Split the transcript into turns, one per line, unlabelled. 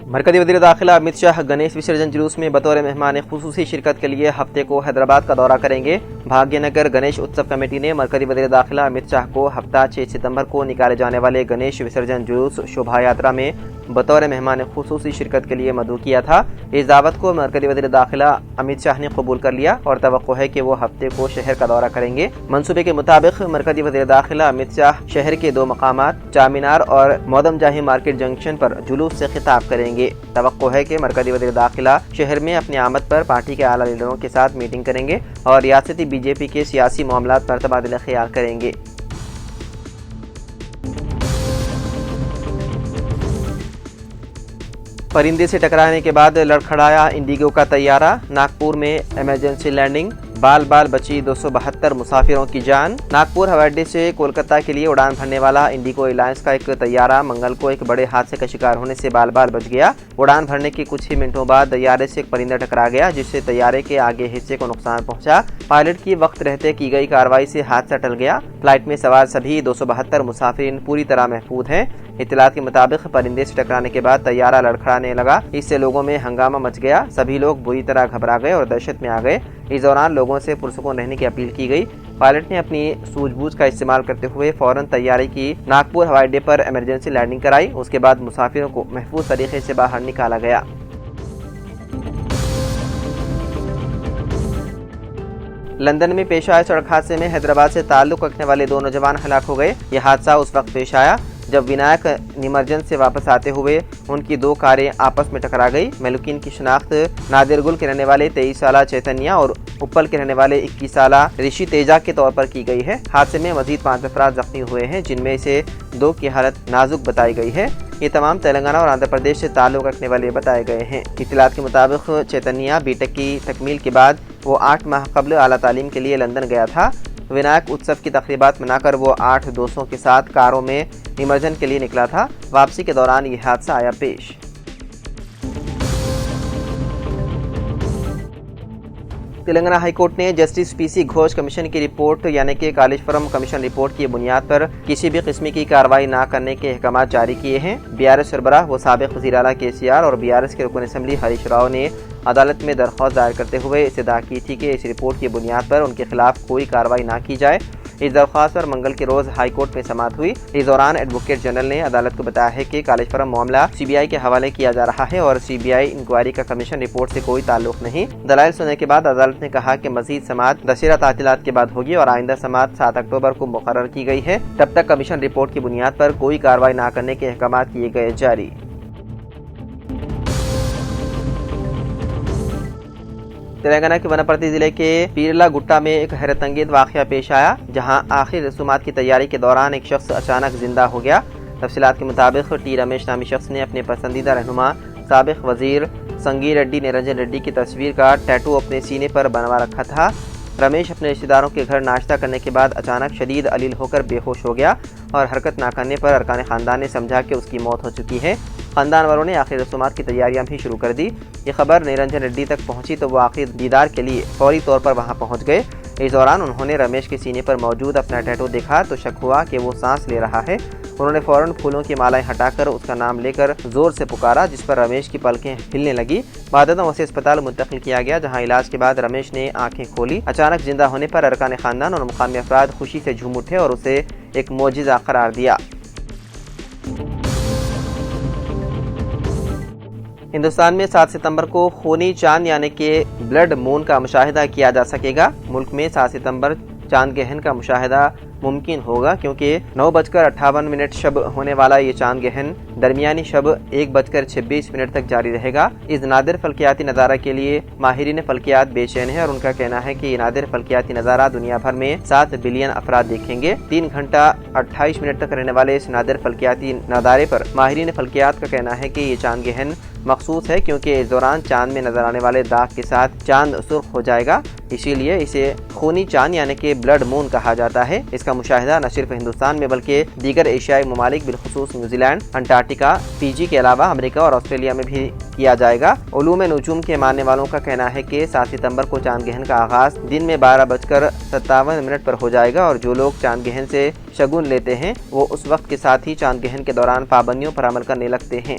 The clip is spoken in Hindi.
मरकज़ी वज़ीर दाखिला अमित शाह गणेश विसर्जन जुलूस में बतौर मेहमान खुसूसी शिरकत के लिए हफ्ते को हैदराबाद का दौरा करेंगे। भाग्यनगर गणेश उत्सव कमेटी ने मरकज़ी वज़ीर दाखिला अमित शाह को हफ्ता 6 सितंबर को निकाले जाने वाले गणेश विसर्जन जुलूस शोभा यात्रा में बतौर मेहमान खुसूसी शिरकत के लिए मदऊ किया था। इस दावत को मरकज़ी वज़ीर दाखिला अमित शाह ने कबूल कर लिया और तवक्को है कि वो हफ्ते को शहर का दौरा करेंगे। मंसूबे के मुताबिक मरकज़ी वज़ीर दाखिला अमित शाह शहर के 2 मकामात चारमीनार और मौदम जाही मार्केट जंक्शन पर जुलूस से खिताब करेंगे। तवक्को है कि मरकज़ी वज़ीर दाखिला शहर में अपनी आमद पर पार्टी के आला लीडरों के साथ मीटिंग करेंगे और रियासती बीजेपी के सियासी मामलात पर तबादला ख्याल करेंगे। परिंदे से टकराने के बाद लड़खड़ाया इंडिगो का तैयारा, नागपुर में इमरजेंसी लैंडिंग, बाल बाल बची 272 मुसाफिरों की जान। नागपुर हवाई अड्डे से कोलकाता के लिए उड़ान भरने वाला इंडिगो एयरलाइंस का एक तैयारा मंगल को एक बड़े हादसे का शिकार होने से बाल बाल बच गया। उड़ान भरने के कुछ ही मिनटों बाद तैयारे से एक परिंदा टकरा गया, जिससे तैयारे के आगे हिस्से को नुकसान पहुंचा। पायलट की वक्त रहते की गई कार्रवाई से हादसा टल गया। फ्लाइट में सवार सभी 272 मुसाफिर पूरी तरह महफूज हैं। इत्तलात के मुताबिक परिंदे से टकराने के बाद तैयारा लड़खड़ाने लगा, इससे लोगों में हंगामा मच गया। सभी लोग बुरी तरह घबरा गए और दहशत में आ गए। इस दौरान लोगों से पुरसुकून रहने की अपील की गई। पायलट ने अपनी सूझबूझ का इस्तेमाल करते हुए फौरन तैयारी की नागपुर हवाई अड्डे पर इमरजेंसी लैंडिंग कराई। उसके बाद मुसाफिरों को महफूज तरीके से बाहर निकाला गया। लंदन में पेश आए सड़क हादसे में हैदराबाद से ताल्लुक रखने वाले 2 नौजवान हलाक हो गए। यह हादसा उस वक्त पेश आया जब विनायक निमज्जन से वापस आते हुए उनकी 2 कारें आपस में टकरा गई। मेलुकिन की शिनाख्त नादिरगुल के रहने वाले 23 साला चैतन्या और उप्पल के रहने वाले 21 साला ऋषि तेजा के तौर पर की गई है। हादसे में मजीद 5 अफराद जख्मी हुए हैं, जिनमें से 2 की हालत नाजुक बताई गई है। ये तमाम तेलंगाना और आंध्र प्रदेश से ताल्लुक रखने वाले बताए गए हैं। इत्तलात के मुताबिक चैतन्या बीटेक की तकमील के बाद वो 8 माह कबल आला तालीम के लिए लंदन गया था। विनायक उत्सव की तकरीबात मनाकर वो 8 दोस्तों के साथ कारों में निमज्जन के लिए निकला था। वापसी के दौरान ये हादसा आया पेश। तेलंगाना हाईकोर्ट ने जस्टिस पीसी घोष कमीशन की रिपोर्ट यानी कि कालेश्वरम कमीशन रिपोर्ट की बुनियाद पर किसी भी किस्म की कार्रवाई न करने के अहकाम जारी किए हैं। बीआरएस सरबराह व साबिक वज़ीर आला केसीआर और बीआरएस के रुकन असम्बली हरीश राव ने अदालत में दरख्वास्त दायर करते हुए इस्तदा की थी कि इस रिपोर्ट की बुनियाद पर उनके खिलाफ कोई कार्रवाई न की जाए। इस दरख्वास्त पर मंगल के रोज हाईकोर्ट में समाअत हुई। इस दौरान एडवोकेट जनरल ने अदालत को बताया है कि कालेश्वरम मामला सीबीआई के हवाले किया जा रहा है और सीबीआई इंक्वायरी का कमीशन रिपोर्ट से कोई ताल्लुक नहीं। दलाइल सुनने के बाद अदालत ने कहा कि मजीद समाअत दशहरा तातीलात के बाद होगी और आइंदा समाअत 7 अक्टूबर को मुकर्रर की गई है। तब तक कमीशन रिपोर्ट की बुनियाद पर कोई कार्रवाई न करने के अहकाम किए गए जारी। तेलंगाना के वनपर्ती जिले के पीरला गुट्टा में एक हैरतअंगेज वाकया पेश आया, जहां आखिरी रसूमात की तैयारी के दौरान एक शख्स अचानक जिंदा हो गया। तफसीलात के मुताबिक टी रमेश नामी शख्स ने अपने पसंदीदा रहनुमा साबिक वजीर संगी रेड्डी निरंजन रेड्डी की तस्वीर का टैटू अपने सीने पर बनवा रखा था। रमेश अपने रिश्तेदारों के घर नाश्ता करने के बाद अचानक शदीद अलील होकर बेहोश हो गया और हरकत ना करने पर अरकान खानदान ने समझा कि उसकी मौत हो चुकी है। खानदान वालों ने आखिरी रसूमात की तैयारियां भी शुरू कर दी। ये खबर निरंजन रेड्डी तक पहुंची तो वो आखिर दीदार के लिए फौरी तौर पर वहां पहुंच गए। इस दौरान उन्होंने रमेश के सीने पर मौजूद अपना टैटू देखा तो शक हुआ कि वो सांस ले रहा है। उन्होंने फौरन फूलों की मालाएं हटाकर उसका नाम लेकर जोर से पुकारा, जिस पर रमेश की पलकें हिलने लगी। बादतन उसे अस्पताल मुंतकिल किया गया, जहां इलाज के बाद रमेश ने आंखें खोली। अचानक जिंदा होने पर अरकान खानदान और मुकामी अफराद खुशी से झूम उठे और उसे एक मोजिज़ा करार दिया। हिंदुस्तान में 7 सितंबर को खूनी चांद यानी कि ब्लड मून का मुशाहिदा किया जा सकेगा। मुल्क में 7 सितंबर चांद ग्रहण का मुशाहिदा मुमकिन होगा, क्योंकि 9:58 शब होने वाला ये चांद ग्रहण दरमियानी शब 1:26 तक जारी रहेगा। इस नादिर फल्कियाती नज़ारा के लिए माहिरीन फल्कियात बेचैन है और उनका कहना है कि ये नादिर फल्कियाती नज़ारा दुनिया भर में 7 बिलियन अफराद देखेंगे। 3 घंटा 28 मिनट तक रहने वाले इस नादिर फल्कियाती नज़ारे पर माहिरीन फल्कियात का कहना है कि ये चांद ग्रहण मखसूस है क्योंकि इस दौरान चांद में नजर आने वाले दाग के साथ चांद सुर्ख हो जाएगा, इसीलिए इसे खूनी चांद यानी कि ब्लड मून कहा जाता है। इसका मुशाहिदा न सिर्फ हिंदुस्तान में बल्कि दीगर एशियाई ममालिक बिलखुसूस न्यूजीलैंड, अंटार्कटिका, फिजी के अलावा अमेरिका और ऑस्ट्रेलिया में भी किया जाएगा। उलूम नजूम के मानने वालों का कहना है कि 7 सितंबर को चांद ग्रहण का आगाज दिन में 12:57 पर हो जाएगा और जो लोग चांद ग्रहण से शगुन लेते हैं वो उस वक्त के साथ ही चांद ग्रहण के दौरान पाबंदियों पर अमल करने लगते हैं।